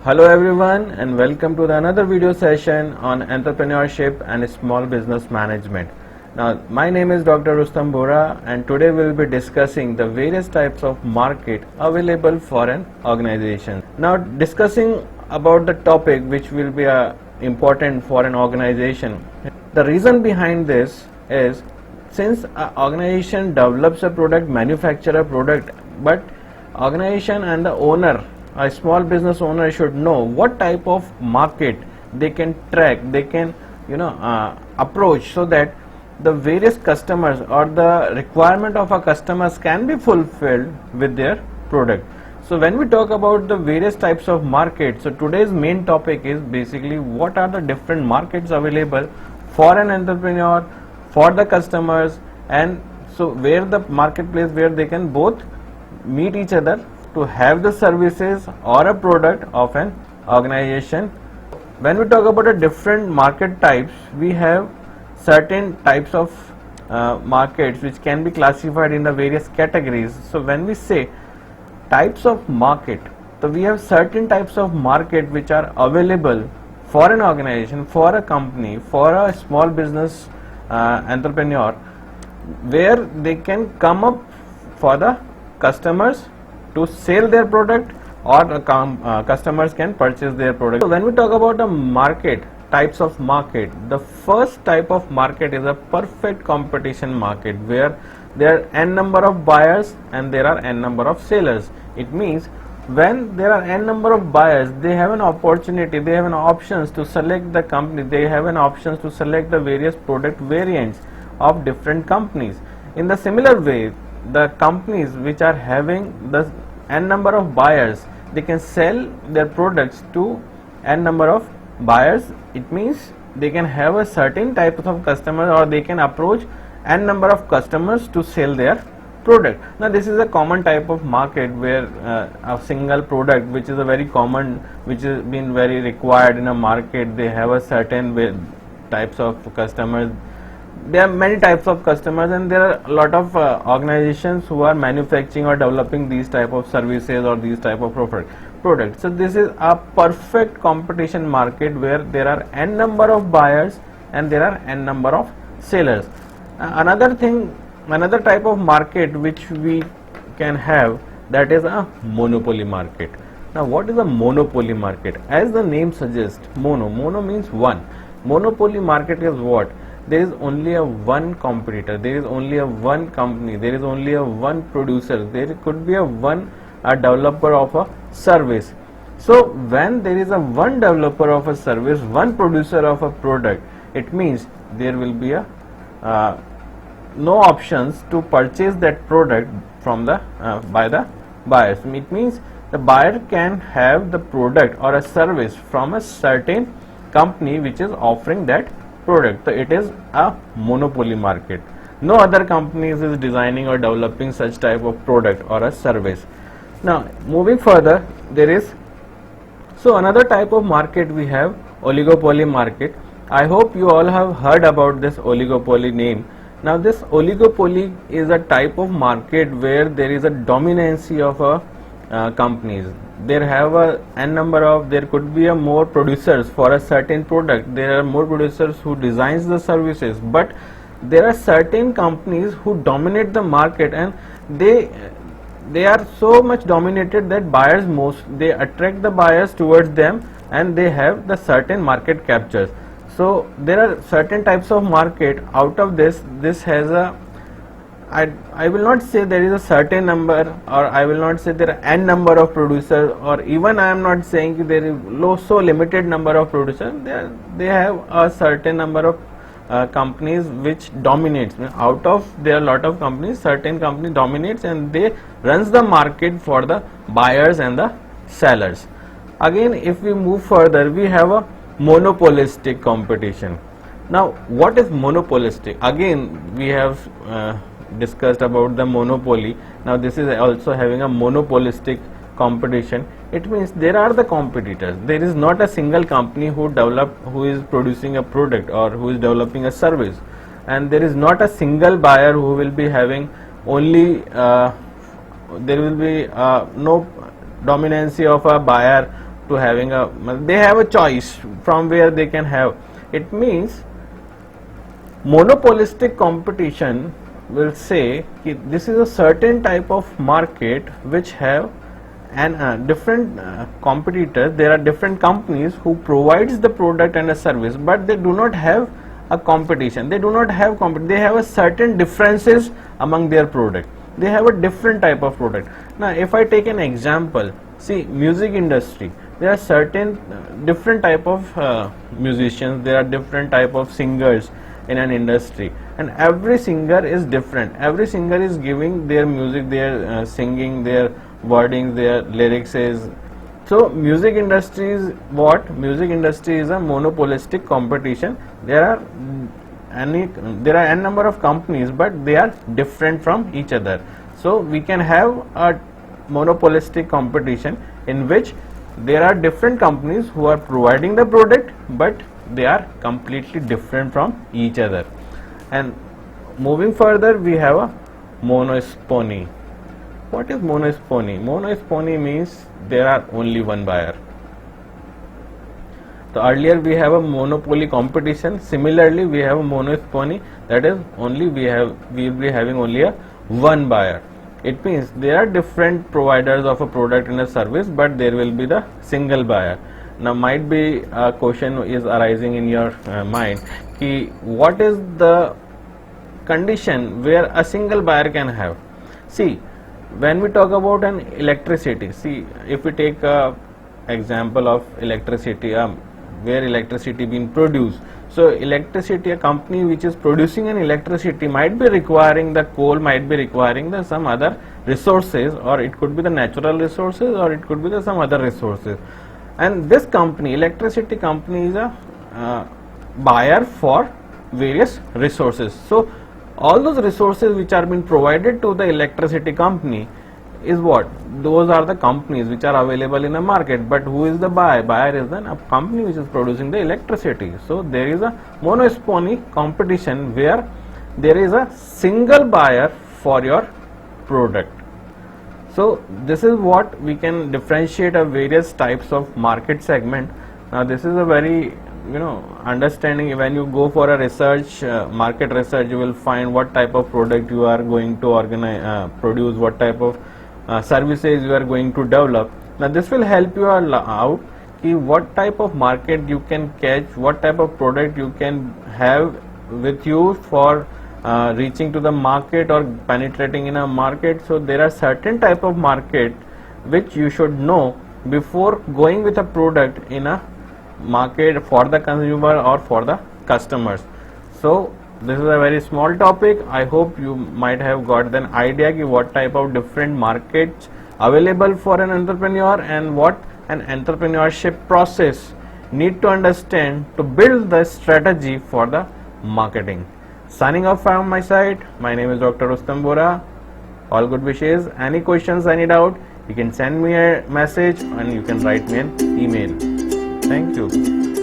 Hello everyone and welcome to another video session on entrepreneurship and small business management. Now my name is Dr. Rustam Bora and today we will be discussing the various types of market available for an organization. Now discussing about the topic which will be important for an organization. The reason behind this is since an organization develops a product, manufacture a product, but organization and the owner, a small business owner should know what type of market they can track, they can approach, so that the various customers or the requirement of our customers can be fulfilled with their product. So when we talk about the various types of markets, so today's main topic is basically what are the different markets available for an entrepreneur, for the customers, and so where the marketplace where they can both meet each other to have the services or a product of an organization. When we talk about the different market types, we have certain types of markets which can be classified in the various categories. So when we say types of market, so we have certain types of market which are available for an organization, for a company, for a small business entrepreneur, where they can come up for the customers to sell their product, or customers can purchase their product. So when we talk about the market, types of market, the first type of market is a perfect competition market, where there are n number of buyers and there are n number of sellers. It means when there are n number of buyers, they have an opportunity, they have an options to select the company, they have an options to select the various product variants of different companies. In the similar way, the companies which are having the n number of buyers, they can sell their products to n number of buyers. It means they can have a certain type of customer, or they can approach n number of customers to sell their product. Now this is a common type of market where a single product, which is a very common, which has been very required in a market, they have a certain types of customers. There are many types of customers, and there are a lot of organizations who are manufacturing or developing these type of services or these type of products. So this is a perfect competition market where there are n number of buyers and there are n number of sellers. Another type of market which we can have, that is a monopoly market. Now what is a monopoly market? As the name suggests, mono means one. Monopoly market is what? There is only a one competitor, there is only a one company, there is only a one producer, there could be a developer of a service. So when there is a one developer of a service, one producer of a product, it means there will be no options to purchase that product from the by the buyers. It means the buyer can have the product or a service from a certain company which is offering that product. So it is a monopoly market. No other companies is designing or developing such type of product or a service. Now moving further, there is another type of market we have, oligopoly market. I hope you all have heard about this oligopoly name. Now this oligopoly is a type of market where there is a dominancy of companies. There have a n number of, there could be a more producers for a certain product, there are more producers who designs the services, but there are certain companies who dominate the market, and they are so much dominated that they attract the buyers towards them, and they have the certain market captures. So there are certain types of market. Out of this has a, I will not say there is a certain number, or I will not say there are n number of producers, or even I am not saying there is so limited number of producers. They have a certain number of companies which dominates. Out of there are a lot of companies, certain company dominates, and they runs the market for the buyers and the sellers. Again, if we move further, we have a monopolistic competition. Now what is monopolistic? Again, we have discussed about the monopoly. Now this is also having a monopolistic competition. It means there are the competitors. There is not a single company who is producing a product or who is developing a service, and there is not a single buyer who will be having only there will be no dominancy of a buyer to having a, they have a choice from where they can have. It means monopolistic competition will say this is a certain type of market which have and different competitors. There are different companies who provides the product and a service, but they do not have a competition. They do not have they have a certain differences among their product. They have a different type of product. Now if I take an example, see music industry, there are certain different type of musicians, there are different type of singers in an industry, and every singer is different. Every singer is giving their music, their singing, their wording, their lyrics is. So music industry is what? Music industry is a monopolistic competition. There are n number of companies, but they are different from each other. So we can have a monopolistic competition in which there are different companies who are providing the product, but they are completely different from each other. And moving further, we have a monopoly. What is monopoly? Monopoly means there are only one buyer. So earlier we have a monopoly competition. Similarly, we have a monopoly, that is only we will be having only a one buyer. It means there are different providers of a product and a service, but there will be the single buyer. Now might be a question is arising in your mind, ki what is the condition where a single buyer can have? See, when we talk about an electricity, see, if we take a example of electricity, where electricity being produced. So electricity, a company which is producing an electricity might be requiring the coal, might be requiring the some other resources, or it could be the natural resources, or it could be the some other resources. And this company, electricity company, is a buyer for various resources. So all those resources which are being provided to the electricity company is what? Those are the companies which are available in a market. But who is the buyer? Buyer is then a company which is producing the electricity. So there is a monopoly competition where there is a single buyer for your product. So this is what we can differentiate of various types of market segment. Now this is a very understanding. When you go for a research, market research, you will find what type of product you are going to organize, produce, what type of services you are going to develop. Now this will help you out ki what type of market you can catch, what type of product you can have with you for reaching to the market or penetrating in a market. So there are certain type of market which you should know before going with a product in a market for the consumer or for the customers. So this is a very small topic. I hope you might have got an idea ki what type of different markets available for an entrepreneur and what an entrepreneurship process need to understand to build the strategy for the marketing. Signing off from my side, my name is Dr. Rustam Bora. All good wishes. Any questions, any doubt, you can send me a message and you can write me an email. Thank you.